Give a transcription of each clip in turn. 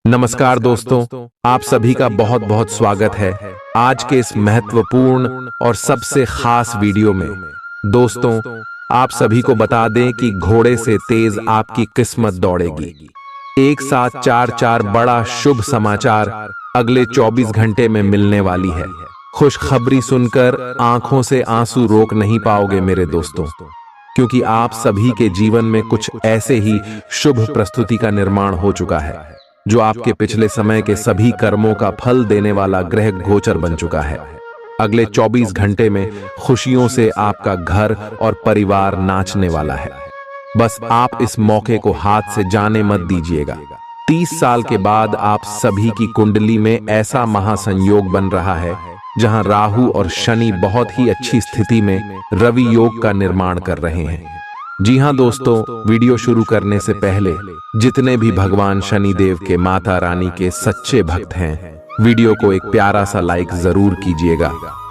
नमस्कार दोस्तों, आप सभी का बहुत बहुत स्वागत है आज के इस महत्वपूर्ण और सबसे खास वीडियो में। दोस्तों, आप सभी को बता दें कि घोड़े से तेज आपकी किस्मत दौड़ेगी। एक साथ चार बड़ा शुभ समाचार अगले 24 घंटे में मिलने वाली है। खुशखबरी सुनकर आंखों से आंसू रोक नहीं पाओगे मेरे दोस्तों, क्योंकि आप सभी के जीवन में कुछ ऐसे ही शुभ प्रस्तुति का निर्माण हो चुका है जो आपके पिछले समय के सभी कर्मों का फल देने वाला ग्रह गोचर बन चुका है। अगले 24 घंटे में खुशियों से आपका घर और परिवार नाचने वाला है। बस आप इस मौके को हाथ से जाने मत दीजिएगा। 30 साल के बाद आप सभी की कुंडली में ऐसा महासंयोग बन रहा है जहां राहु और शनि बहुत ही अच्छी स्थिति में रवि योग का निर्माण कर रहे हैं। जी हां दोस्तों, वीडियो शुरू करने से पहले जितने भी भगवान शनिदेव के माता रानी के सच्चे भक्त हैं, वीडियो को एक प्यारा सा लाइक जरूर कीजिएगा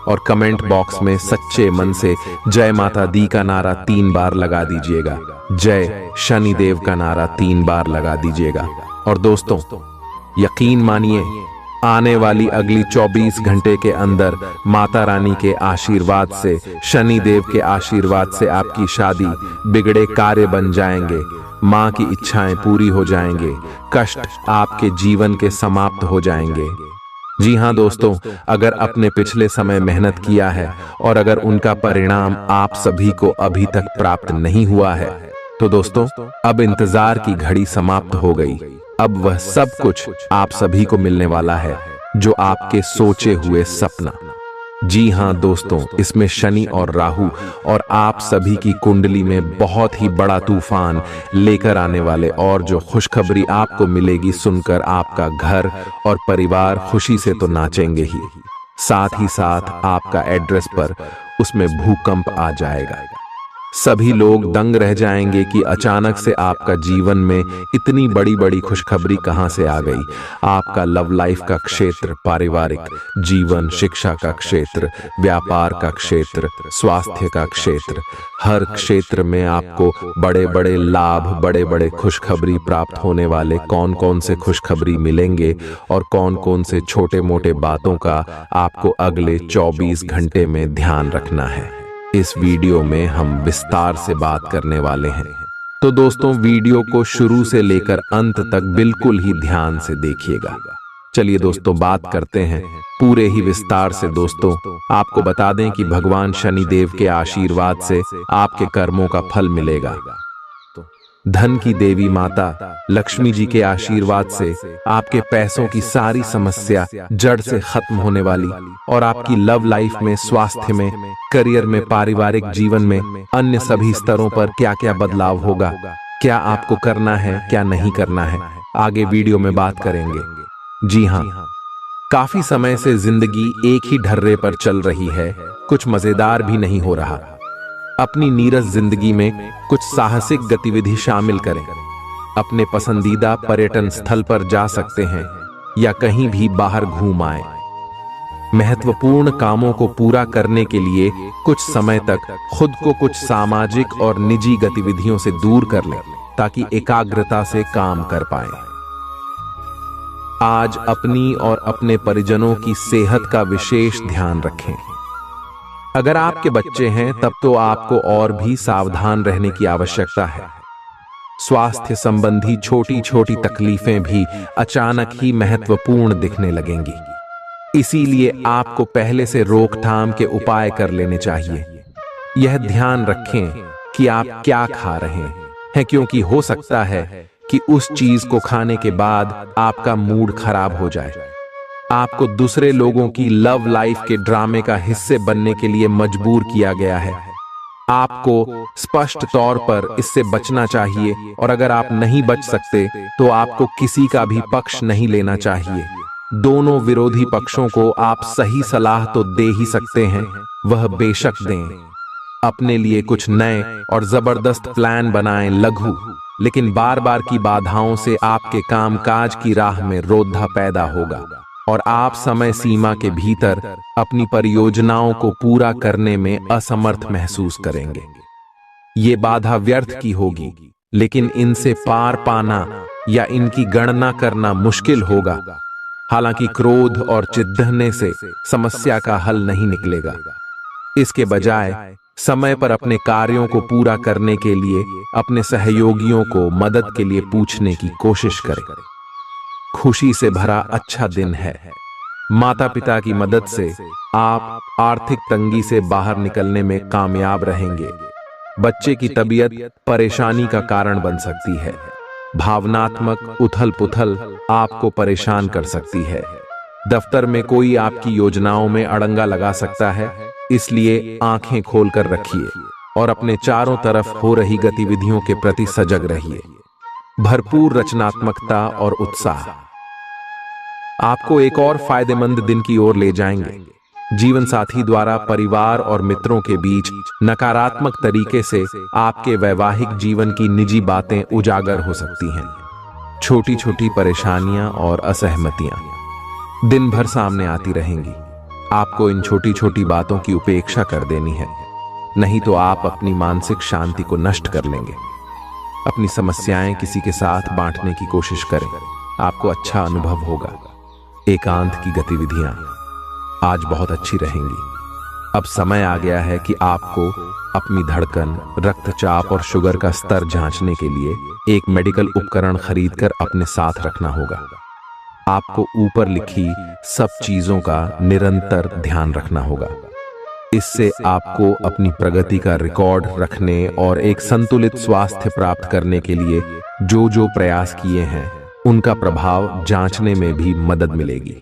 और कमेंट बॉक्स में सच्चे मन से जय माता दी का नारा 3 बार लगा दीजिएगा। जय शनिदेव का नारा 3 बार लगा दीजिएगा। और दोस्तों, यकीन मानिए, आने वाली अगली 24 घंटे के अंदर माता रानी के आशीर्वाद से, शनिदेव के आशीर्वाद से आपकी शादी, बिगड़े कार्य बन जाएंगे, मां की इच्छाएं पूरी हो जाएंगे, कष्ट आपके जीवन के समाप्त हो जाएंगे। जी हां दोस्तों, अगर अपने पिछले समय मेहनत किया है और अगर उनका परिणाम आप सभी को अभी तक प्राप्त नहीं हुआ है, तो दोस्तों अब इंतजार की घड़ी समाप्त हो गई। अब वह सब कुछ आप सभी को मिलने वाला है जो आपके सोचे हुए सपना। जी हां दोस्तों, इसमें शनि और राहु और आप सभी की कुंडली में बहुत ही बड़ा तूफान लेकर आने वाले, और जो खुशखबरी आपको मिलेगी सुनकर आपका घर और परिवार खुशी से तो नाचेंगे ही, साथ ही साथ आपका एड्रेस पर उसमें भूकंप आ जाएगा। सभी लोग दंग रह जाएंगे कि अचानक से आपका जीवन में इतनी बड़ी बड़ी खुशखबरी कहां से आ गई। आपका लव लाइफ का क्षेत्र, पारिवारिक जीवन, शिक्षा का क्षेत्र, व्यापार का क्षेत्र, स्वास्थ्य का क्षेत्र, हर क्षेत्र में आपको बड़े बड़े लाभ, बड़े बड़े खुशखबरी प्राप्त होने वाले। कौन कौन से खुशखबरी मिलेंगे और कौन कौन से छोटे मोटे बातों का आपको अगले 24 घंटे में ध्यान रखना है, इस वीडियो में हम विस्तार से बात करने वाले हैं। तो दोस्तों, वीडियो को शुरू से लेकर अंत तक बिल्कुल ही ध्यान से देखिएगा। चलिए दोस्तों, बात करते हैं पूरे ही विस्तार से। दोस्तों, आपको बता दें कि भगवान शनिदेव के आशीर्वाद से आपके कर्मों का फल मिलेगा। धन की देवी माता लक्ष्मी जी के आशीर्वाद से आपके पैसों की सारी समस्या जड़ से खत्म होने वाली, और आपकी लव लाइफ में, स्वास्थ्य में, करियर में, पारिवारिक जीवन में, अन्य सभी स्तरों पर क्या क्या बदलाव होगा, क्या आपको करना है, क्या नहीं करना है, आगे वीडियो में बात करेंगे। जी हाँ, काफी समय से जिंदगी एक ही ढर्रे पर चल रही है, कुछ मजेदार भी नहीं हो रहा। अपनी नीरस जिंदगी में कुछ साहसिक गतिविधि शामिल करें। अपने पसंदीदा पर्यटन स्थल पर जा सकते हैं या कहीं भी बाहर घूम आए। महत्वपूर्ण कामों को पूरा करने के लिए कुछ समय तक खुद को कुछ सामाजिक और निजी गतिविधियों से दूर कर लें ताकि एकाग्रता से काम कर पाएं। आज अपनी और अपने परिजनों की सेहत का विशेष ध्यान रखें। अगर आपके बच्चे हैं तब तो आपको और भी सावधान रहने की आवश्यकता है। स्वास्थ्य संबंधी छोटी छोटी तकलीफें भी अचानक ही महत्वपूर्ण दिखने लगेंगी, इसीलिए आपको पहले से रोकथाम के उपाय कर लेने चाहिए। यह ध्यान रखें कि आप क्या खा रहे हैं, क्योंकि हो सकता है कि उस चीज को खाने के बाद आपका मूड खराब हो जाए। आपको दूसरे लोगों की लव लाइफ के ड्रामे का हिस्से बनने के लिए मजबूर किया गया है। आपको स्पष्ट तौर पर इससे बचना चाहिए, और अगर आप नहीं बच सकते तो आपको किसी का भी पक्ष नहीं लेना चाहिए। दोनों विरोधी पक्षों को आप सही सलाह तो दे ही सकते हैं, वह बेशक दें। अपने लिए कुछ नए और जबरदस्त प्लान बनाएं, लघु लेकिन बार बार की बाधाओं से आपके कामकाज की राह में रोधा पैदा होगा, और आप समय सीमा के भीतर अपनी परियोजनाओं को पूरा करने में असमर्थ महसूस करेंगे। ये बाधा व्यर्थ की होगी, लेकिन इनसे पार पाना या इनकी गणना करना मुश्किल होगा। हालांकि क्रोध और चिढ़ने से समस्या का हल नहीं निकलेगा। इसके बजाय समय पर अपने कार्यों को पूरा करने के लिए अपने सहयोगियों को मदद के लिए पूछने की कोशिश करें। खुशी से भरा अच्छा दिन है। माता पिता की मदद से आप आर्थिक तंगी से बाहर निकलने में कामयाब रहेंगे। बच्चे की तबीयत परेशानी का कारण बन सकती है। भावनात्मक उथल पुथल आपको परेशान कर सकती है। दफ्तर में कोई आपकी योजनाओं में अड़ंगा लगा सकता है, इसलिए आंखें खोलकर रखिए और अपने चारों तरफ हो रही गतिविधियों के प्रति सजग रहिए। भरपूर रचनात्मकता और उत्साह आपको एक और फायदेमंद दिन की ओर ले जाएंगे। जीवन साथी द्वारा परिवार और मित्रों के बीच नकारात्मक तरीके से आपके वैवाहिक जीवन की निजी बातें उजागर हो सकती हैं। छोटी छोटी परेशानियां और असहमतियां दिन भर सामने आती रहेंगी। आपको इन छोटी छोटी बातों की उपेक्षा कर देनी है, नहीं तो आप अपनी मानसिक शांति को नष्ट कर लेंगे। अपनी समस्याएं किसी के साथ बांटने की कोशिश करें, आपको अच्छा अनुभव होगा। एकांत की गतिविधियां आज बहुत अच्छी रहेंगी। अब समय आ गया है कि आपको अपनी धड़कन, रक्तचाप और शुगर का स्तर जांचने के लिए एक मेडिकल उपकरण खरीदकर अपने साथ रखना होगा। आपको ऊपर लिखी सब चीजों का निरंतर ध्यान रखना होगा। इससे आपको अपनी प्रगति का रिकॉर्ड रखने और एक संतुलित स्वास्थ्य प्राप्त करने के लिए जो प्रयास किए हैं उनका प्रभाव जांचने में भी मदद मिलेगी।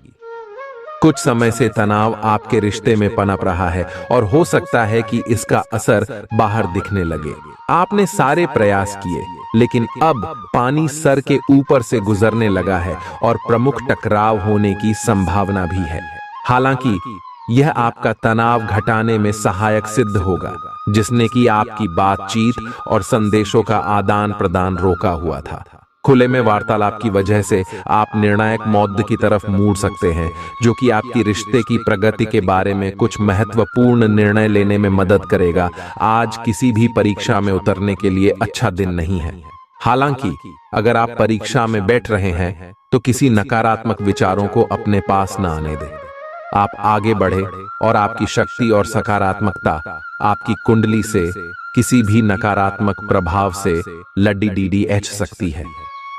कुछ समय से तनाव आपके रिश्ते में पनप रहा है और हो सकता है कि इसका असर बाहर दिखने लगे। आपने सारे प्रयास किए, लेकिन अब पानी सर के ऊपर से गुजरने लगा है और प्रमुख टकराव होने की संभावना भी है। हालांकि यह आपका तनाव घटाने में सहायक सिद्ध होगा, जिसने कि आपकी बातचीत और संदेशों का आदान प्रदान रोका हुआ था। खुले में वार्तालाप की वजह से आप निर्णायक मौद्द की तरफ मुड़ सकते हैं, जो कि आपकी रिश्ते की प्रगति के बारे में कुछ महत्वपूर्ण निर्णय लेने में मदद करेगा। आज किसी भी परीक्षा में उतरने के लिए अच्छा दिन नहीं है। हालांकि अगर आप परीक्षा में बैठ रहे हैं तो किसी नकारात्मक विचारों को अपने पास न आने दें। आप आगे बढ़े और आपकी शक्ति और सकारात्मकता आपकी कुंडली से किसी भी नकारात्मक प्रभाव से लड़ी सकती है।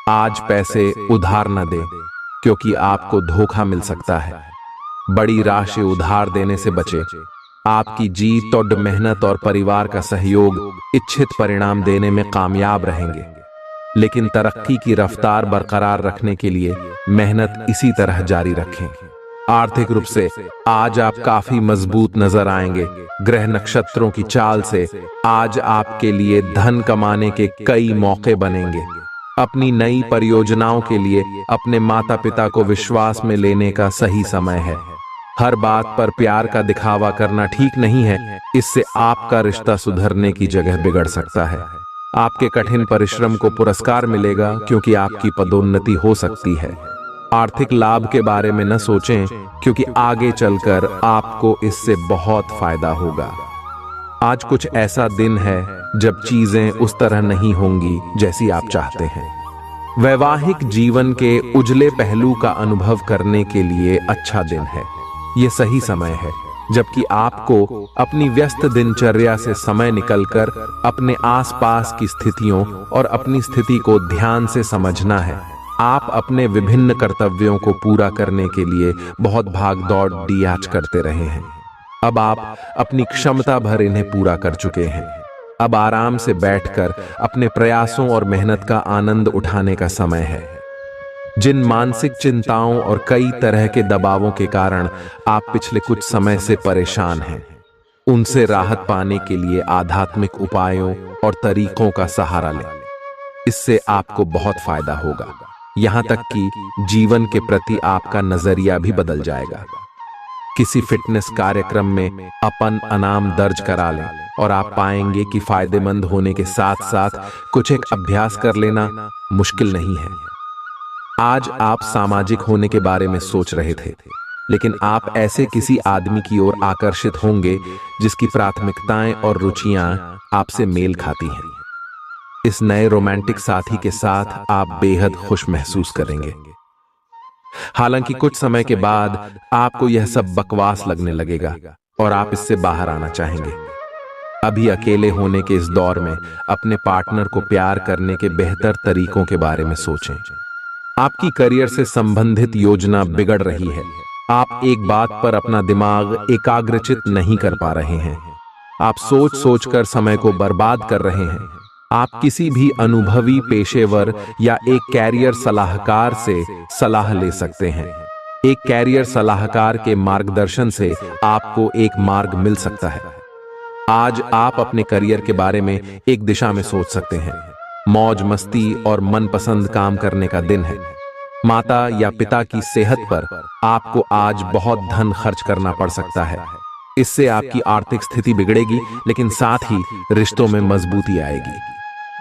आज पैसे उधार न दें, क्योंकि आपको धोखा मिल सकता है। बड़ी राशि उधार देने से बचें। आपकी जीत और मेहनत और परिवार का सहयोग इच्छित परिणाम देने में कामयाब रहेंगे, लेकिन तरक्की की रफ्तार बरकरार रखने के लिए मेहनत इसी तरह जारी रखें। आर्थिक रूप से आज आप काफी मजबूत नजर आएंगे। ग्रह नक्षत्रों की चाल से आज आपके लिए धन कमाने के कई मौके बनेंगे। अपनी नई परियोजनाओं के लिए अपने माता पिता को विश्वास में लेने का सही समय है। हर बात पर प्यार का दिखावा करना ठीक नहीं है, इससे आपका रिश्ता सुधरने की जगह बिगड़ सकता है। आपके कठिन परिश्रम को पुरस्कार मिलेगा, क्योंकि आपकी पदोन्नति हो सकती है। आर्थिक लाभ के बारे में न सोचें, क्योंकि आगे चलकर आपको इससे बहुत फायदा होगा। आज कुछ ऐसा दिन है जब चीजें उस तरह नहीं होंगी जैसी आप चाहते हैं। वैवाहिक जीवन के उजले पहलू का अनुभव करने के लिए अच्छा दिन है। यह सही समय है जबकि आपको अपनी व्यस्त दिनचर्या से समय निकलकर अपने आसपास की स्थितियों और अपनी स्थिति को ध्यान से समझना है। आप अपने विभिन्न कर्तव्यों को पूरा करने के लिए बहुत भाग दौड़ आज करते रहे हैं। अब आप अपनी क्षमता भर इन्हें पूरा कर चुके हैं। अब आराम से बैठकर अपने प्रयासों और मेहनत का आनंद उठाने का समय है। जिन मानसिक चिंताओं और कई तरह के दबावों के कारण आप पिछले कुछ समय से परेशान हैं, उनसे राहत पाने के लिए आध्यात्मिक उपायों और तरीकों का सहारा लें। इससे आपको बहुत फायदा होगा। यहां तक कि जीवन के प्रति आपका नजरिया भी बदल जाएगा। किसी फिटनेस कार्यक्रम में अपन इनाम दर्ज करा लें और आप पाएंगे कि फायदेमंद होने के साथ साथ कुछ एक अभ्यास कर लेना मुश्किल नहीं है। आज आप सामाजिक होने के बारे में सोच रहे थे, लेकिन आप ऐसे किसी आदमी की ओर आकर्षित होंगे जिसकी प्राथमिकताएं और रुचियां आपसे मेल खाती हैं। इस नए रोमांटिक साथी के साथ आप बेहद खुश महसूस करेंगे। हालांकि कुछ समय के बाद आपको यह सब बकवास लगने लगेगा और आप इससे बाहर आना चाहेंगे। अभी अकेले होने के इस दौर में अपने पार्टनर को प्यार करने के बेहतर तरीकों के बारे में सोचें। आपकी करियर से संबंधित योजना बिगड़ रही है। आप एक बात पर अपना दिमाग एकाग्रचित नहीं कर पा रहे हैं। आप सोच सोचकर समय को बर्बाद कर रहे हैं। आप किसी भी अनुभवी पेशेवर या एक कैरियर सलाहकार से सलाह ले सकते हैं। एक कैरियर सलाहकार के मार्गदर्शन से आपको एक मार्ग मिल सकता है। आज आप अपने करियर के बारे में एक दिशा में सोच सकते हैं। मौज मस्ती और मनपसंद काम करने का दिन है। माता या पिता की सेहत पर आपको आज बहुत धन खर्च करना पड़ सकता है। इससे आपकी आर्थिक स्थिति बिगड़ेगी, लेकिन साथ ही रिश्तों में मजबूती आएगी।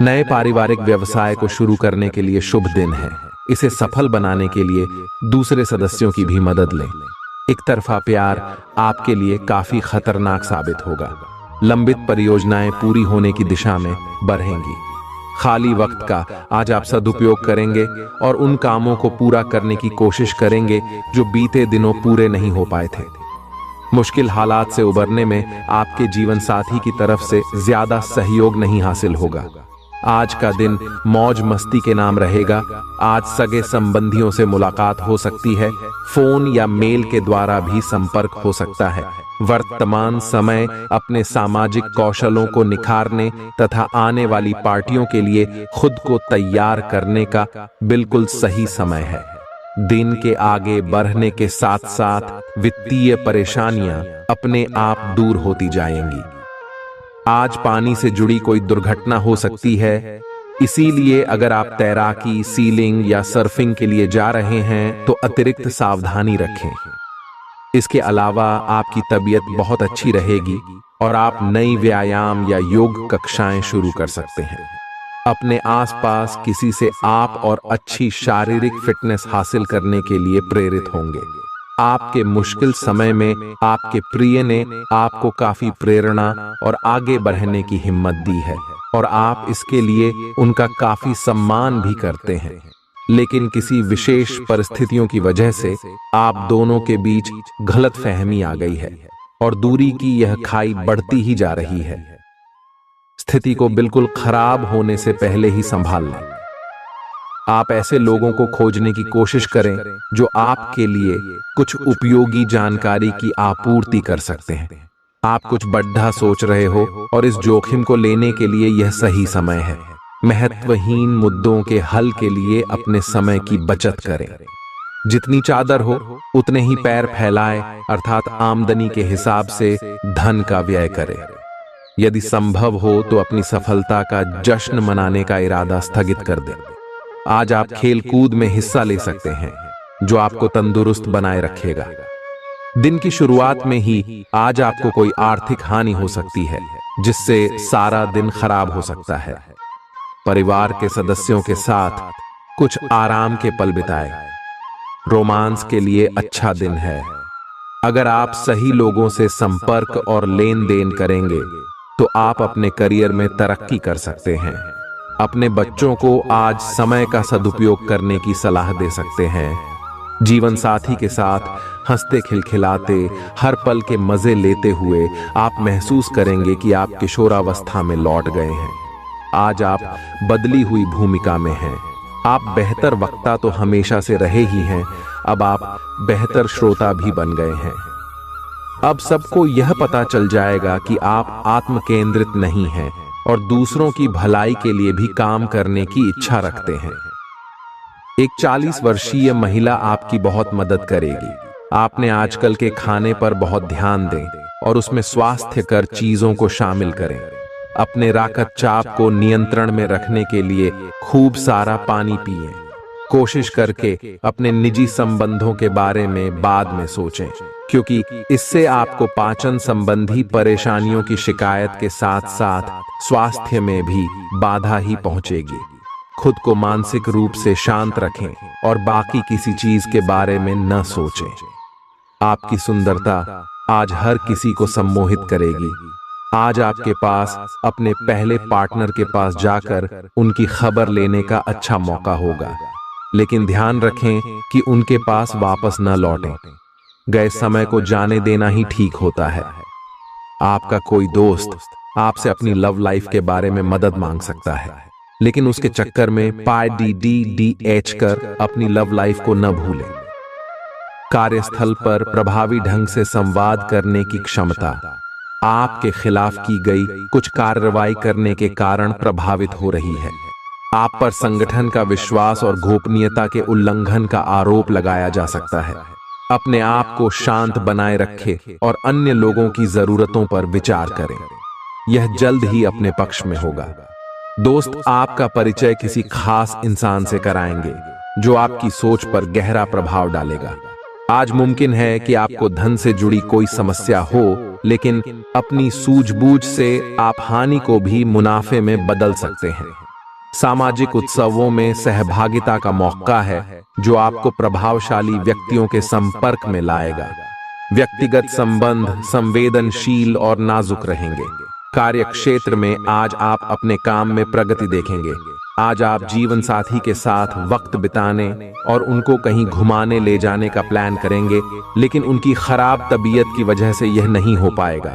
नए पारिवारिक व्यवसाय को शुरू करने के लिए शुभ दिन है। इसे सफल बनाने के लिए दूसरे सदस्यों की भी मदद लें। एक तरफा प्यार आपके लिए काफी खतरनाक साबित होगा। लंबित परियोजनाएं पूरी होने की दिशा में बढ़ेंगी। खाली वक्त का आज आप सदुपयोग करेंगे और उन कामों को पूरा करने की कोशिश करेंगे जो बीते दिनों पूरे नहीं हो पाए थे। मुश्किल हालात से उबरने में आपके जीवन साथी की तरफ से ज्यादा सहयोग नहीं हासिल होगा। आज का दिन मौज मस्ती के नाम रहेगा। आज सगे संबंधियों से मुलाकात हो सकती है। फोन या मेल के द्वारा भी संपर्क हो सकता है। वर्तमान समय अपने सामाजिक कौशलों को निखारने तथा आने वाली पार्टियों के लिए खुद को तैयार करने का बिल्कुल सही समय है। दिन के आगे बढ़ने के साथ साथ वित्तीय परेशानियां अपने आप दूर होती जाएंगी। आज पानी से जुड़ी कोई दुर्घटना हो सकती है, इसीलिए अगर आप तैराकी, सीलिंग या सर्फिंग के लिए जा रहे हैं तो अतिरिक्त सावधानी रखें। इसके अलावा आपकी तबीयत बहुत अच्छी रहेगी और आप नई व्यायाम या योग कक्षाएं शुरू कर सकते हैं। अपने आसपास किसी से आप और अच्छी शारीरिक फिटनेस हासिल करने के लिए प्रेरित होंगे। आपके मुश्किल समय में आपके प्रिय ने आपको काफी प्रेरणा और आगे बढ़ने की हिम्मत दी है और आप इसके लिए उनका काफी सम्मान भी करते हैं। लेकिन किसी विशेष परिस्थितियों की वजह से आप दोनों के बीच गलतफहमी आ गई है और दूरी की यह खाई बढ़ती ही जा रही है। स्थिति को बिल्कुल खराब होने से पहले ही संभाल लें। आप ऐसे लोगों को खोजने की कोशिश करें जो आपके लिए कुछ उपयोगी जानकारी की आपूर्ति कर सकते हैं। आप कुछ बड़ा सोच रहे हो और इस जोखिम को लेने के लिए यह सही समय है। महत्वहीन मुद्दों के हल के लिए अपने समय की बचत करें। जितनी चादर हो उतने ही पैर फैलाएं, अर्थात आमदनी के हिसाब से धन का व्यय करें। यदि संभव हो तो अपनी सफलता का जश्न मनाने का इरादा स्थगित कर दें। आज आप खेल कूद में हिस्सा ले सकते हैं जो आपको तंदुरुस्त बनाए रखेगा। दिन की शुरुआत में ही आज आपको कोई आर्थिक हानि हो सकती है जिससे सारा दिन खराब हो सकता है। परिवार के सदस्यों के साथ कुछ आराम के पल बिताएं। रोमांस के लिए अच्छा दिन है। अगर आप सही लोगों से संपर्क और लेन देन करेंगे तो आप अपने करियर में तरक्की कर सकते हैं। अपने बच्चों को आज समय का सदुपयोग करने की सलाह दे सकते हैं। जीवन साथी के साथ हंसते खिलखिलाते हर पल के मजे लेते हुए आप महसूस करेंगे कि आप किशोरावस्था में लौट गए हैं। आज आप बदली हुई भूमिका में हैं। आप बेहतर वक्ता तो हमेशा से रहे ही हैं, अब आप बेहतर श्रोता भी बन गए हैं। अब सबको यह पता चल जाएगा कि आप आत्म केंद्रित नहीं हैं और दूसरों की भलाई के लिए भी काम करने की इच्छा रखते हैं। एक 40 वर्षीय महिला आपकी बहुत मदद करेगी। आपने आजकल के खाने पर बहुत ध्यान दें और उसमें स्वास्थ्यकर चीजों को शामिल करें। अपने रक्तचाप को नियंत्रण में रखने के लिए खूब सारा पानी पिएं। कोशिश करके अपने निजी संबंधों के बारे में बाद में सोचें, क्योंकि इससे आपको पाचन संबंधी परेशानियों की शिकायत के साथ साथ स्वास्थ्य में भी बाधा ही पहुंचेगी। खुद को मानसिक रूप से शांत रखें और बाकी किसी चीज के बारे में न सोचें। आपकी सुंदरता आज हर किसी को सम्मोहित करेगी। आज आपके पास अपने पहले पार्टनर के पास जाकर उनकी खबर लेने का अच्छा मौका होगा, लेकिन ध्यान रखें कि उनके पास वापस न लौटें। गए समय को जाने देना ही ठीक होता है। आपका कोई दोस्त आपसे अपनी लव लाइफ के बारे में मदद मांग सकता है, लेकिन उसके चक्कर में PDDDH कर अपनी लव लाइफ को न भूलें। कार्यस्थल पर प्रभावी ढंग से संवाद करने की क्षमता आपके खिलाफ की गई कुछ कार्रवाई करने के कारण प्रभावित हो रही है। आप पर संगठन का विश्वास और गोपनीयता के उल्लंघन का आरोप लगाया जा सकता है। अपने आप को शांत बनाए रखें और अन्य लोगों की जरूरतों पर विचार करें। यह जल्द ही अपने पक्ष में होगा। दोस्त आपका परिचय किसी खास इंसान से कराएंगे जो आपकी सोच पर गहरा प्रभाव डालेगा। आज मुमकिन है कि आपको धन से जुड़ी कोई समस्या हो, लेकिन अपनी सूझबूझ से आप हानि को भी मुनाफे में बदल सकते हैं। सामाजिक उत्सवों में सहभागिता का मौका है जो आपको प्रभावशाली व्यक्तियों के संपर्क में लाएगा। व्यक्तिगत संबंध संवेदनशील और नाजुक रहेंगे। कार्य क्षेत्र में आज आप अपने काम में प्रगति देखेंगे। आज आप जीवन साथी के साथ वक्त बिताने और उनको कहीं घुमाने ले जाने का प्लान करेंगे, लेकिन उनकी खराब तबीयत की वजह से यह नहीं हो पाएगा।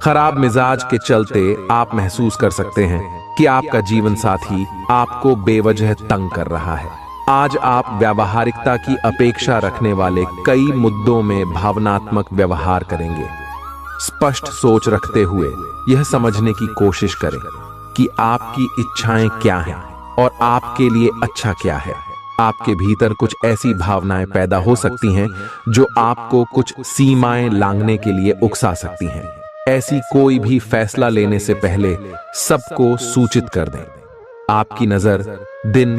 खराब मिजाज के चलते आप महसूस कर सकते हैं कि आपका जीवन साथी आपको बेवजह तंग कर रहा है। आज आप व्यावहारिकता की अपेक्षा रखने वाले कई मुद्दों में भावनात्मक व्यवहार करेंगे। स्पष्ट सोच रखते हुए यह समझने की कोशिश करें कि आपकी इच्छाएं क्या हैं और आपके लिए अच्छा क्या है। आपके भीतर कुछ ऐसी भावनाएं पैदा हो सकती हैं जो आपको कुछ सीमाएं लांघने के लिए उकसा सकती हैं। ऐसी कोई भी फैसला लेने से पहले सबको सूचित कर दें। आपकी नजर दिन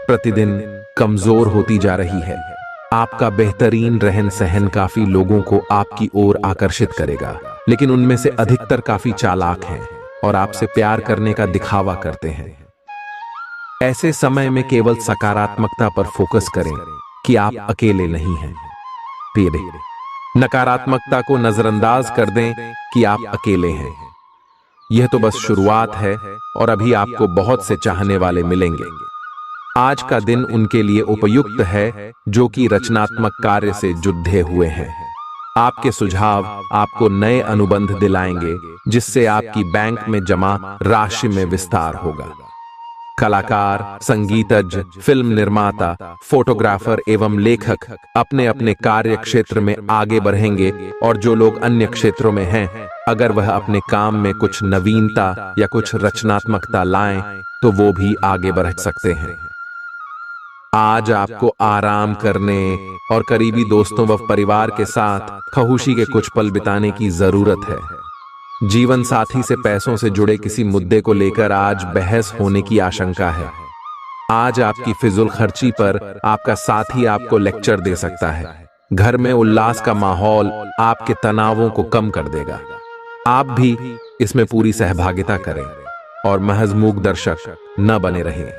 प्रतिदिन कमजोर होती जा रही है। आपका बेहतरीन रहन सहन काफी लोगों को आपकी ओर आकर्षित करेगा, लेकिन उनमें से अधिकतर काफी चालाक हैं और आपसे प्यार करने का दिखावा करते हैं। ऐसे समय में केवल सकारात्मकता पर फोकस करें कि आप अकेले नहीं हैं। नकारात्मकता को नजरअंदाज कर दें कि आप अकेले हैं। यह तो बस शुरुआत है और अभी आपको बहुत से चाहने वाले मिलेंगे। आज का दिन उनके लिए उपयुक्त है जो कि रचनात्मक कार्य से जुड़े हुए हैं। आपके सुझाव आपको नए अनुबंध दिलाएंगे, जिससे आपकी बैंक में जमा राशि में विस्तार होगा। कलाकार, संगीतज्ञ, फिल्म निर्माता, फोटोग्राफर एवं लेखक अपने अपने कार्य क्षेत्र में आगे बढ़ेंगे, और जो लोग अन्य क्षेत्रों में हैं, अगर वह अपने काम में कुछ नवीनता या कुछ रचनात्मकता लाएं, तो वो भी आगे बढ़ सकते हैं। आज आपको आराम करने और करीबी दोस्तों व परिवार के साथ खुशी के कुछ पल बिताने की जरूरत है। जीवन साथी से पैसों से जुड़े किसी मुद्दे को लेकर आज बहस होने की आशंका है। आज आपकी फिजूल खर्ची पर आपका साथी आपको लेक्चर दे सकता है। घर में उल्लास का माहौल आपके तनावों को कम कर देगा। आप भी इसमें पूरी सहभागिता करें और महज मूक दर्शक न बने रहें।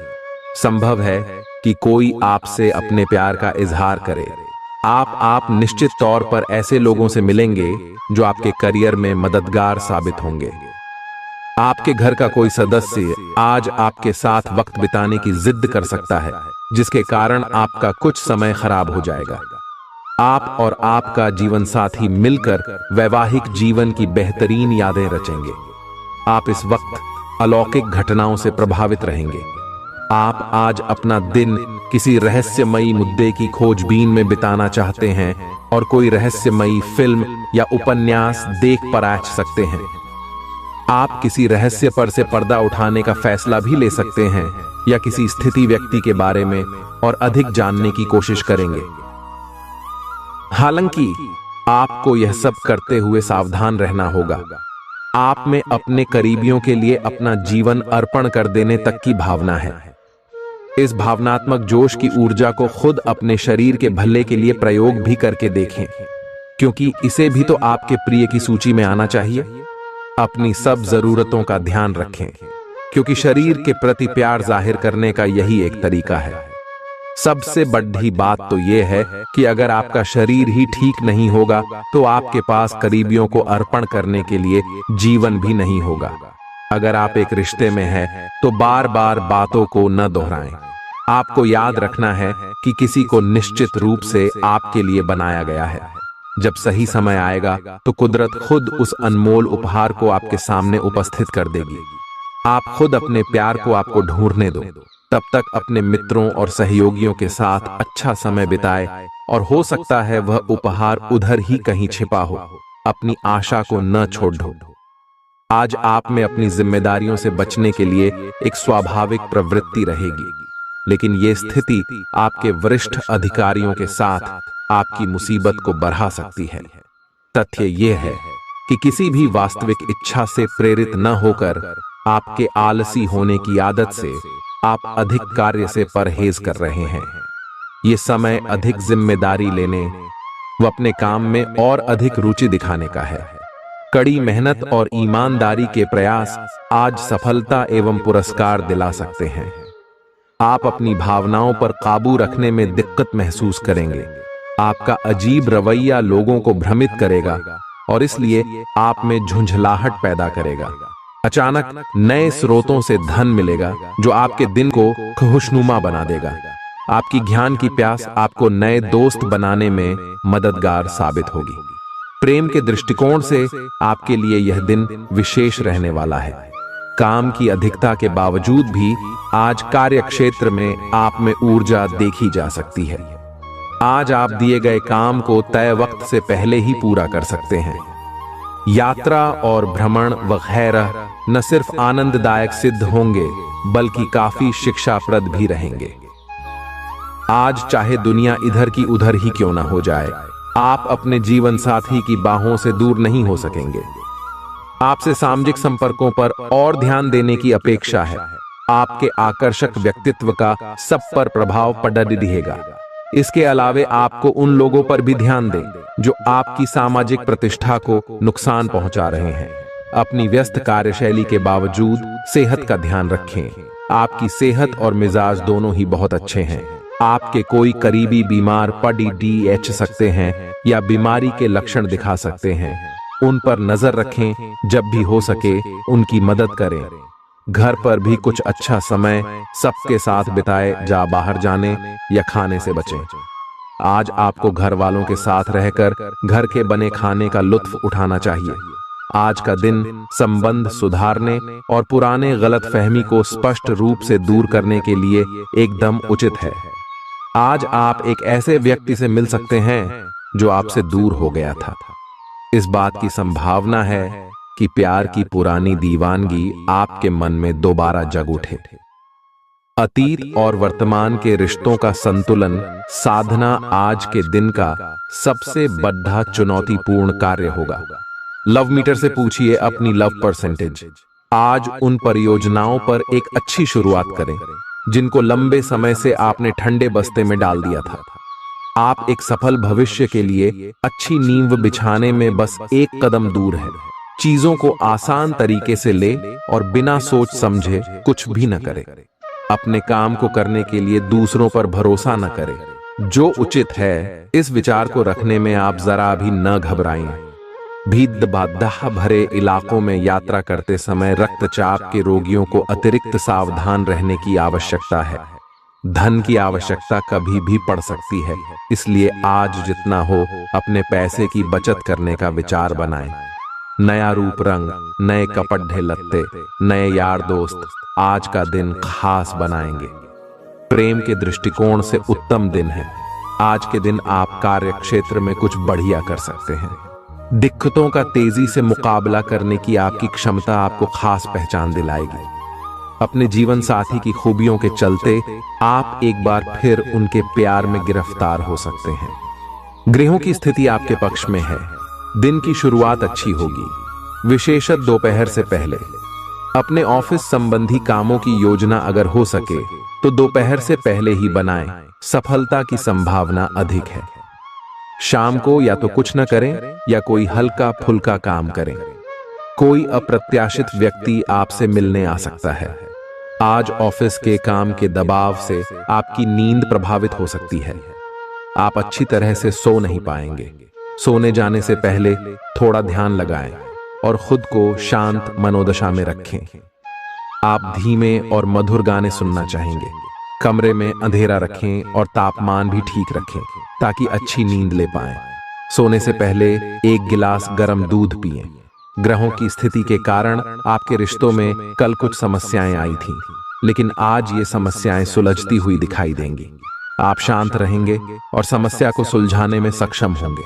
संभव है कि कोई आपसे अपने प्यार का इजहार करे। आप निश्चित तौर पर ऐसे लोगों से मिलेंगे जो आपके करियर में मददगार साबित होंगे। आपके घर का कोई सदस्य आज आपके साथ वक्त बिताने की जिद कर सकता है, जिसके कारण आपका कुछ समय खराब हो जाएगा। आप और आपका जीवन साथी मिलकर वैवाहिक जीवन की बेहतरीन यादें रचेंगे। आप इस वक्त अलौकिक घटनाओं से प्रभावित रहेंगे। आप आज अपना दिन किसी रहस्यमयी मुद्दे की खोजबीन में बिताना चाहते हैं और कोई रहस्यमयी फिल्म या उपन्यास देख पराच सकते हैं। आप किसी रहस्य पर से पर्दा उठाने का फैसला भी ले सकते हैं या किसी स्थिति व्यक्ति के बारे में और अधिक जानने की कोशिश करेंगे। हालांकि आपको यह सब करते हुए सावधान रहना होगा। आप में अपने करीबियों के लिए अपना जीवन अर्पण कर देने तक की भावना है। इस भावनात्मक जोश की ऊर्जा को खुद अपने शरीर के भले के लिए प्रयोग भी करके देखें, क्योंकि इसे भी तो आपके प्रिय की सूची में आना चाहिए। अपनी सब जरूरतों का ध्यान रखें, क्योंकि शरीर के प्रति प्यार जाहिर करने का यही एक तरीका है। सबसे बड़ी बात तो यह है कि अगर आपका शरीर ही ठीक नहीं होगा तो आपके पास करीबियों को अर्पण करने के लिए जीवन भी नहीं होगा। अगर आप एक रिश्ते में हैं तो बार बार बातों को न दोहराएं। आपको याद रखना है कि किसी को निश्चित रूप से आपके लिए बनाया गया है। जब सही समय आएगा तो कुदरत खुद उस अनमोल उपहार को आपके सामने उपस्थित कर देगी। आप खुद अपने प्यार को आपको ढूंढने दो। तब तक अपने मित्रों और सहयोगियों के साथ अच्छा समय बिताए और हो सकता है वह उपहार उधर ही कहीं छिपा हो। अपनी आशा को न छोड़ दो। आज आप में अपनी जिम्मेदारियों से बचने के लिए एक स्वाभाविक प्रवृत्ति रहेगी, लेकिन ये स्थिति आपके वरिष्ठ अधिकारियों के साथ आपकी मुसीबत को बढ़ा सकती है। तथ्य यह है कि किसी भी वास्तविक इच्छा से प्रेरित न होकर आपके आलसी होने की आदत से आप अधिक कार्य से परहेज कर रहे हैं। ये समय अधिक जिम्मेदारी लेने व अपने काम में और अधिक रुचि दिखाने का है। कड़ी मेहनत और ईमानदारी के प्रयास आज सफलता एवं पुरस्कार दिला सकते हैं। आप अपनी भावनाओं पर काबू रखने में दिक्कत महसूस करेंगे। आपका अजीब रवैया लोगों को भ्रमित करेगा और इसलिए आप में झुंझलाहट पैदा करेगा। अचानक नए स्रोतों से धन मिलेगा जो आपके दिन को खुशनुमा बना देगा। आपकी ज्ञान की प्यास आपको नए दोस्त बनाने में मददगार साबित होगी। प्रेम के दृष्टिकोण से आपके लिए यह दिन विशेष रहने वाला है। काम की अधिकता के बावजूद भी आज कार्य क्षेत्र में आप में ऊर्जा देखी जा सकती है। आज आप दिए गए काम को तय वक्त से पहले ही पूरा कर सकते हैं। यात्रा और भ्रमण वगैरह न सिर्फ आनंददायक सिद्ध होंगे बल्कि काफी शिक्षाप्रद भी रहेंगे। आज चाहे दुनिया इधर की उधर ही क्यों ना हो जाए, आप अपने जीवन साथी की बाहों से दूर नहीं हो सकेंगे। आपसे सामाजिक संपर्कों पर और ध्यान देने की अपेक्षा है। आपके आकर्षक व्यक्तित्व का सब पर प्रभाव पड़ रहेगा। इसके अलावे आपको उन लोगों पर भी ध्यान दें जो आपकी सामाजिक प्रतिष्ठा को नुकसान पहुंचा रहे हैं। अपनी व्यस्त कार्यशैली के बावजूद सेहत का ध्यान रखें। आपकी सेहत और मिजाज दोनों ही बहुत अच्छे हैं। आपके कोई करीबी बीमार पड़ सकते हैं या बीमारी के लक्षण दिखा सकते हैं। उन पर नजर रखें। जब भी हो सके उनकी मदद करें। घर पर भी कुछ अच्छा समय सबके साथ बिताए। जा बाहर जाने या खाने से बचें। आज आपको घर वालों के साथ रहकर घर के बने खाने का लुत्फ उठाना चाहिए। आज का दिन संबंध सुधारने और पुराने गलतफहमी को स्पष्ट रूप से दूर करने के लिए एकदम उचित है। आज आप एक ऐसे व्यक्ति से मिल सकते हैं जो आपसे दूर हो गया था। इस बात की संभावना है कि प्यार की पुरानी दीवानगी आपके मन में दोबारा जग उठे। अतीत और वर्तमान के रिश्तों का संतुलन साधना आज के दिन का सबसे बड़ा चुनौतीपूर्ण कार्य होगा। लव मीटर से पूछिए अपनी लव परसेंटेज। आज उन परियोजनाओं पर एक अच्छी शुरुआत करें जिनको लंबे समय से आपने ठंडे बस्ते में डाल दिया था। आप एक सफल भविष्य के लिए अच्छी नींव बिछाने में बस एक कदम दूर है। चीजों को आसान तरीके से ले और बिना सोच समझे कुछ भी न करें। अपने काम को करने के लिए दूसरों पर भरोसा न करें। जो उचित है इस विचार को रखने में आप जरा भी न घबराएं। भीड़-भाड़ भरे इलाकों में यात्रा करते समय रक्तचाप के रोगियों को अतिरिक्त सावधान रहने की आवश्यकता है। धन की आवश्यकता कभी भी पड़ सकती है, इसलिए आज जितना हो अपने पैसे की बचत करने का विचार बनाएं। नया रूप रंग, नए कपड़े लत्ते, नए यार दोस्त आज का दिन खास बनाएंगे। प्रेम के दृष्टिकोण से उत्तम दिन है। आज के दिन आप कार्य क्षेत्र में कुछ बढ़िया कर सकते हैं। दिक्कतों का तेजी से मुकाबला करने की आपकी क्षमता आपको खास पहचान दिलाएगी। अपने जीवन साथी की खूबियों के चलते आप एक बार फिर उनके प्यार में गिरफ्तार हो सकते हैं। ग्रहों की स्थिति आपके पक्ष में है। दिन की शुरुआत अच्छी होगी, विशेषत दोपहर से पहले। अपने ऑफिस संबंधी कामों की योजना अगर हो सके तो दोपहर से पहले ही बनाएं। सफलता की संभावना अधिक है। शाम को या तो कुछ न करें या कोई हल्का फुल्का काम करें। कोई अप्रत्याशित व्यक्ति आपसे मिलने आ सकता है। आज ऑफिस के काम के दबाव से आपकी नींद प्रभावित हो सकती है। आप अच्छी तरह से सो नहीं पाएंगे। सोने जाने से पहले थोड़ा ध्यान लगाएं और खुद को शांत मनोदशा में रखें। आप धीमे और मधुर गाने सुनना चाहेंगे। कमरे में अंधेरा रखें और तापमान भी ठीक रखें ताकि अच्छी नींद ले पाएं। सोने से पहले 1 गिलास गर्म दूध पिएं। ग्रहों की स्थिति के कारण आपके रिश्तों में कल कुछ समस्याएं आई थीं, लेकिन आज ये समस्याएं सुलझती हुई दिखाई देंगी। आप शांत रहेंगे और समस्या को सुलझाने में सक्षम होंगे।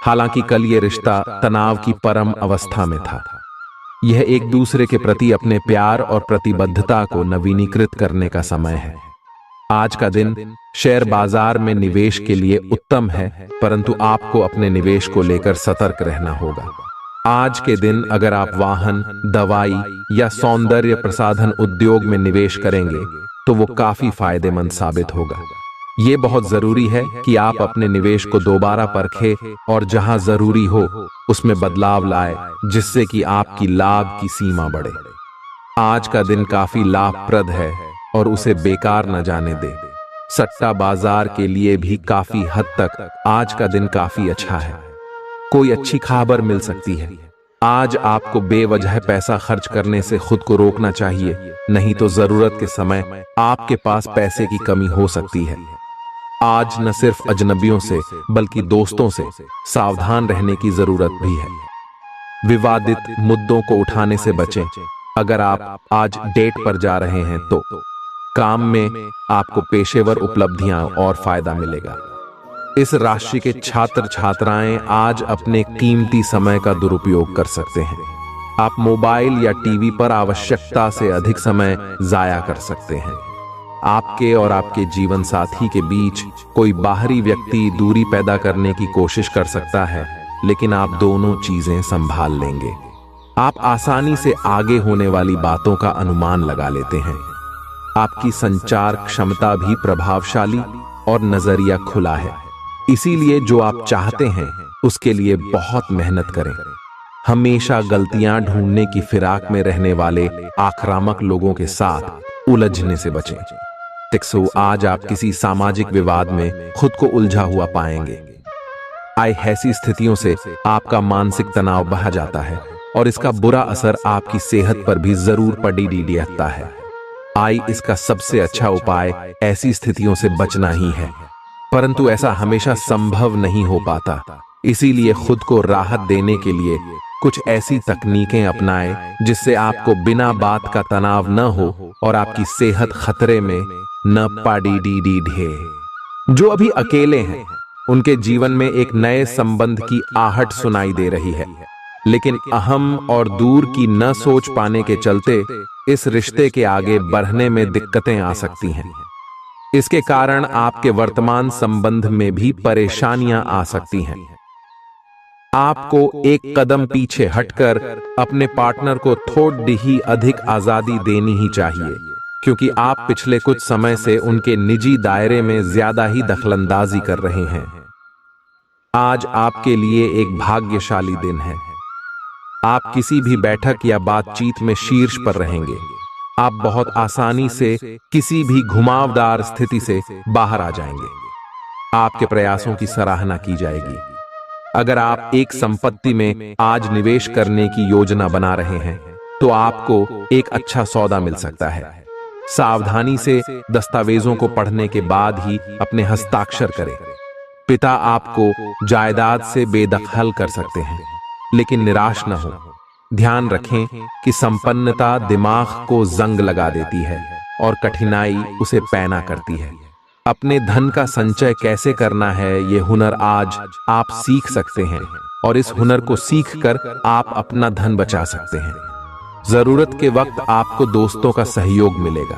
हालांकि कल ये रिश्ता तनाव की परम अवस्था में था। यह एक दूसरे के प्रति अपने प्यार और प्रतिबद्धता को नवीनीकृत करने का समय है। आज का दिन शेयर बाजार में निवेश के लिए उत्तम है, परंतु आपको अपने निवेश को लेकर सतर्क रहना होगा। आज के दिन अगर आप वाहन, दवाई या सौंदर्य प्रसाधन उद्योग में निवेश करेंगे तो वो काफी फायदेमंद साबित होगा। ये बहुत जरूरी है कि आप अपने निवेश को दोबारा परखें और जहां जरूरी हो उसमें बदलाव लाए, जिससे कि आपकी लाभ की सीमा बढ़े। आज का दिन काफी लाभप्रद है और उसे बेकार न जाने दे। सट्टा बाजार के लिए भी काफी हद तक आज का दिन काफी अच्छा है। कोई अच्छी खबर मिल सकती है। आज आपको बेवजह पैसा खर्च करने से खुद को रोकना चाहिए, नहीं तो जरूरत के समय आपके पास पैसे की कमी हो सकती है। आज न सिर्फ अजनबियों से बल्कि दोस्तों से सावधान रहने की जरूरत भी है। विवादित मुद्दों को उठाने से बचें। अगर आप आज डेट पर जा रहे हैं तो काम में आपको पेशेवर उपलब्धियां और फायदा मिलेगा। इस राशि के छात्र छात्राएं आज अपने कीमती समय का दुरुपयोग कर सकते हैं। आप मोबाइल या टीवी पर आवश्यकता से अधिक समय जाया कर सकते हैं। आपके और आपके जीवन साथी के बीच कोई बाहरी व्यक्ति दूरी पैदा करने की कोशिश कर सकता है, लेकिन आप दोनों चीजें संभाल लेंगे। आप आसानी से आगे होने वाली बातों का अनुमान लगा लेते हैं। आपकी संचार क्षमता भी प्रभावशाली और नजरिया खुला है, इसीलिए जो आप चाहते हैं उसके लिए बहुत मेहनत करें। हमेशा गलतियां ढूंढने की फिराक में रहने वाले आक्रामक लोगों के साथ उलझने से बचें। टिक्सो, आज आप किसी सामाजिक विवाद में खुद को उलझा हुआ पाएंगे। ऐसी स्थितियों से आपका मानसिक तनाव बढ़ जाता है और इसका बुरा असर आपकी सेहत पर भी जरूर पड़ता है। इसका सबसे अच्छा उपाय ऐसी स्थितियों से बचना ही है, परंतु ऐसा हमेशा संभव नहीं हो पाता। इसीलिए खुद को राहत देने के लिए कुछ ऐसी तकनीकें अपनाएं जिससे आपको बिना बात का तनाव न हो और आपकी सेहत खतरे में न पड़े। जो अभी अकेले हैं उनके जीवन में एक नए संबंध की आहट सुनाई दे रही है, लेकिन अहम और दूर की न सोच पाने के चलते इस रिश्ते के आगे बढ़ने में दिक्कतें आ सकती हैं। इसके कारण आपके वर्तमान संबंध में भी परेशानियां आ सकती हैं। आपको एक कदम पीछे हटकर अपने पार्टनर को थोड़ी ही अधिक आजादी देनी ही चाहिए, क्योंकि आप पिछले कुछ समय से उनके निजी दायरे में ज्यादा ही दखलंदाजी कर रहे हैं। आज आपके लिए एक भाग्यशाली दिन है। आप किसी भी बैठक या बातचीत में शीर्ष पर रहेंगे। आप बहुत आसानी से किसी भी घुमावदार स्थिति से बाहर आ जाएंगे। आपके प्रयासों की सराहना की जाएगी। अगर आप एक संपत्ति में आज निवेश करने की योजना बना रहे हैं तो आपको एक अच्छा सौदा मिल सकता है। सावधानी से दस्तावेजों को पढ़ने के बाद ही अपने हस्ताक्षर करें। पिता आपको जायदाद से बेदखल कर सकते हैं, लेकिन निराश न हो। ध्यान रखें कि संपन्नता दिमाग को जंग लगा देती है और कठिनाई उसे पैना करती है। अपने धन का संचय कैसे करना है ये हुनर आज आप सीख सकते हैं और इस हुनर को सीखकर आप अपना धन बचा सकते हैं। जरूरत के वक्त आपको दोस्तों का सहयोग मिलेगा।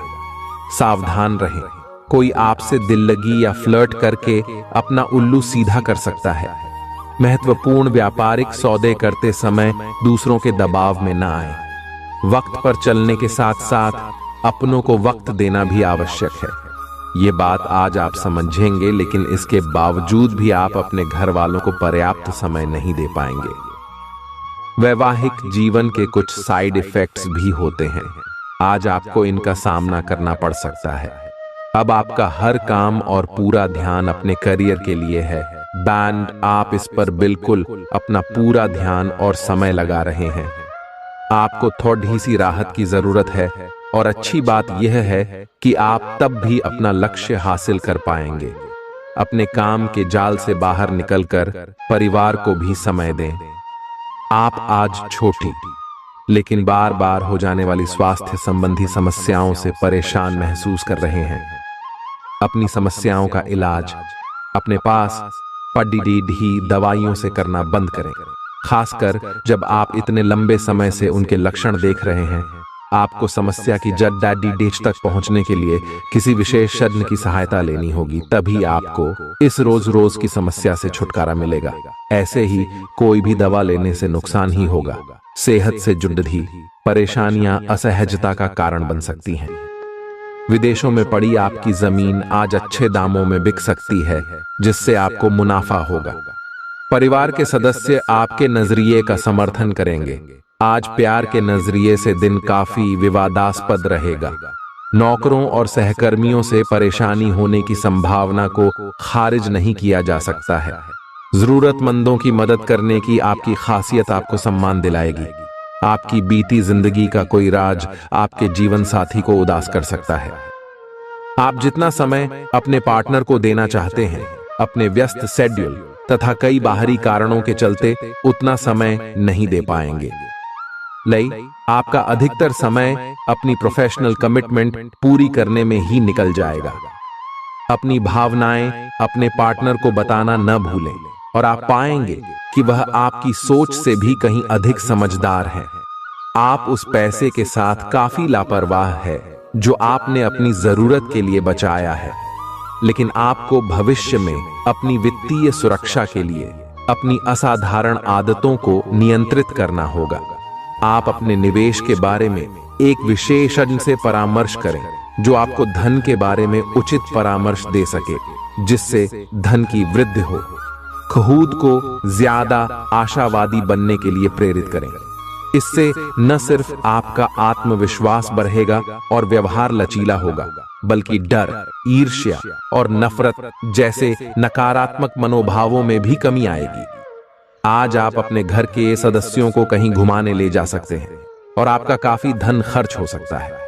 सावधान रहें, कोई आपसे दिल लगी या फ्लर्ट करके अपना उल्लू सीधा कर सकता है। महत्वपूर्ण व्यापारिक सौदे करते समय दूसरों के दबाव में न आए। वक्त पर चलने के साथ साथ अपनों को वक्त देना भी आवश्यक है। ये बात आज आप समझेंगे, लेकिन इसके बावजूद भी आप अपने घर वालों को पर्याप्त समय नहीं दे पाएंगे। वैवाहिक जीवन के कुछ साइड इफेक्ट्स भी होते हैं। आज आपको इनका सामना करना पड़ सकता है। अब आपका हर काम और पूरा ध्यान अपने करियर के लिए है। बैंड, आप इस पर बिल्कुल अपना पूरा ध्यान और समय लगा रहे हैं। आपको थोड़ी सी राहत की जरूरत है और अच्छी बात यह है कि आप तब भी अपना लक्ष्य हासिल कर पाएंगे। अपने काम के जाल से बाहर निकलकर परिवार को भी समय दें। आप आज छोटी लेकिन बार बार हो जाने वाली स्वास्थ्य संबंधी समस्याओं से परेशान महसूस कर रहे हैं। अपनी समस्याओं का इलाज अपने पास पड़ी दवाइयों से करना बंद करें, खासकर जब आप इतने लंबे समय से उनके लक्षण देख रहे हैं। आपको समस्या की जड़ डेच तक पहुंचने के लिए किसी विशेषज्ञ की सहायता लेनी होगी, तभी आपको इस रोज की समस्या से छुटकारा मिलेगा। ऐसे ही कोई भी दवा लेने से नुकसान ही होगा। सेहत से जुड़ी परेशानियां असहजता का कारण बन सकती हैं। विदेशों में पड़ी आपकी जमीन आज अच्छे दामों में बिक सकती है, जिससे आपको मुनाफा होगा। परिवार के सदस्य आपके नजरिए का समर्थन करेंगे। आज प्यार के नजरिए से दिन काफी विवादास्पद रहेगा। नौकरों और सहकर्मियों से परेशानी होने की संभावना को खारिज नहीं किया जा सकता है। जरूरतमंदों की मदद करने की आपकी खासियत आपको सम्मान दिलाएगी। आपकी बीती जिंदगी का कोई राज आपके जीवन साथी को उदास कर सकता है। आप जितना समय अपने पार्टनर को देना चाहते हैं, अपने व्यस्त शेड्यूल तथा कई बाहरी कारणों के चलते उतना समय नहीं दे पाएंगे। आपका अधिकतर समय अपनी प्रोफेशनल कमिटमेंट पूरी करने में ही निकल जाएगा। अपनी भावनाएं अपने पार्टनर को बताना न भूलें और आप पाएंगे कि वह आपकी सोच से भी कहीं अधिक समझदार है। आप उस पैसे के साथ काफी लापरवाह है जो आपने अपनी जरूरत के लिए बचाया है, लेकिन आपको भविष्य में अपनी वित्तीय सुरक्षा के लिए अपनी असाधारण आदतों को नियंत्रित करना होगा। आप अपने निवेश के बारे में एक विशेषज्ञ से परामर्श करें जो आपको धन के बारे में उचित परामर्श दे सके, जिससे धन की वृद्धि हो। खुद को ज्यादा आशावादी बनने के लिए प्रेरित करें। इससे न सिर्फ आपका आत्मविश्वास बढ़ेगा और व्यवहार लचीला होगा, बल्कि डर, ईर्ष्या और नफरत जैसे नकारात्मक मनोभावों में भी कमी आएगी। आज आप अपने घर के सदस्यों को कहीं घुमाने ले जा सकते हैं और आपका काफी धन खर्च हो सकता है।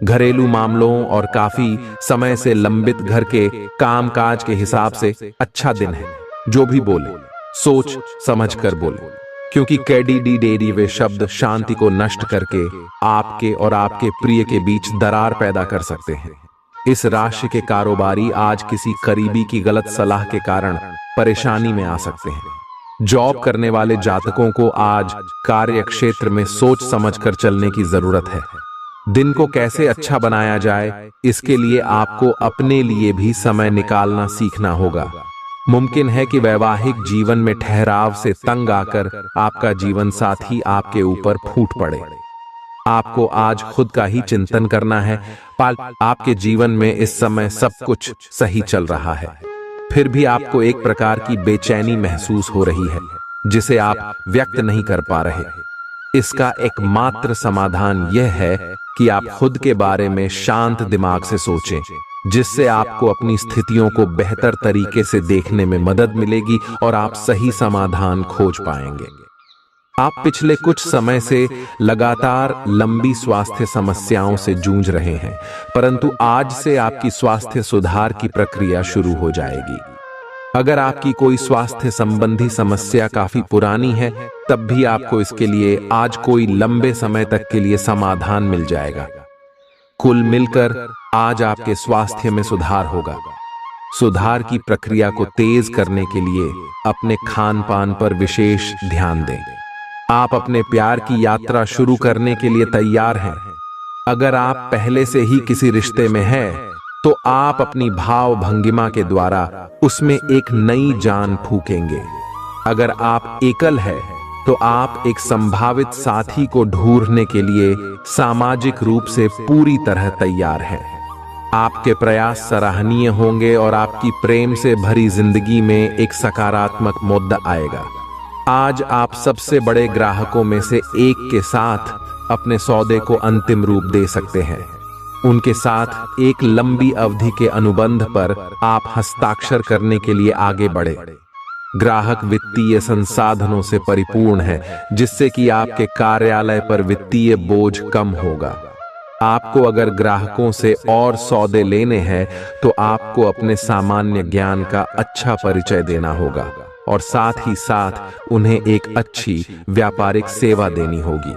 घरेलू मामलों और काफी समय से लंबित घर के कामकाज के हिसाब से अच्छा दिन है। जो भी बोले सोच समझ कर बोले, क्योंकि कैडी वे शब्द शांति को नष्ट करके आपके और आपके प्रिय के बीच दरार पैदा कर सकते हैं। इस राशि के कारोबारी आज किसी करीबी की गलत सलाह के कारण परेशानी में आ सकते हैं। जॉब करने वाले जातकों को आज कार्य क्षेत्र में सोच समझकर चलने की जरूरत है। दिन को कैसे अच्छा बनाया जाए, इसके लिए आपको अपने लिए भी समय निकालना सीखना होगा। मुमकिन है कि वैवाहिक जीवन में ठहराव से तंग आकर आपका जीवन साथी आपके ऊपर फूट पड़े। आपको आज खुद का ही चिंतन करना है। आपके जीवन में इस समय सब कुछ सही चल रहा है, फिर भी आपको एक प्रकार की बेचैनी महसूस हो रही है जिसे आप व्यक्त नहीं कर पा रहे। इसका एकमात्र समाधान यह है कि आप खुद के बारे में शांत दिमाग से सोचें, जिससे आपको अपनी स्थितियों को बेहतर तरीके से देखने में मदद मिलेगी और आप सही समाधान खोज पाएंगे। आप पिछले कुछ समय से लगातार लंबी स्वास्थ्य समस्याओं से जूझ रहे हैं, परंतु आज से आपकी स्वास्थ्य सुधार की प्रक्रिया शुरू हो जाएगी। अगर आपकी कोई स्वास्थ्य संबंधी समस्या काफी पुरानी है, तब भी आपको इसके लिए आज कोई लंबे समय तक के लिए समाधान मिल जाएगा। कुल मिलकर आज आपके स्वास्थ्य में सुधार होगा। सुधार की प्रक्रिया को तेज करने के लिए अपने खान पान पर विशेष ध्यान दें। आप अपने प्यार की यात्रा शुरू करने के लिए तैयार हैं। अगर आप पहले से ही किसी रिश्ते में हैं, तो आप अपनी भाव भंगिमा के द्वारा उसमें एक नई जान फूकेंगे। अगर आप एकल हैं, तो आप एक संभावित साथी को ढूंढने के लिए सामाजिक रूप से पूरी तरह तैयार हैं। आपके प्रयास सराहनीय होंगे और आपकी प्रेम से भरी जिंदगी में एक सकारात्मक मुद्दा आएगा। आज आप सबसे बड़े ग्राहकों में से एक के साथ अपने सौदे को अंतिम रूप दे सकते हैं। उनके साथ एक लंबी अवधि के अनुबंध पर आप हस्ताक्षर करने के लिए आगे बढ़े। ग्राहक वित्तीय संसाधनों से परिपूर्ण है, जिससे कि आपके कार्यालय पर वित्तीय बोझ कम होगा। आपको अगर ग्राहकों से और सौदे लेने हैं तो आपको अपने सामान्य ज्ञान का अच्छा परिचय देना होगा और साथ ही साथ उन्हें एक अच्छी व्यापारिक सेवा देनी होगी।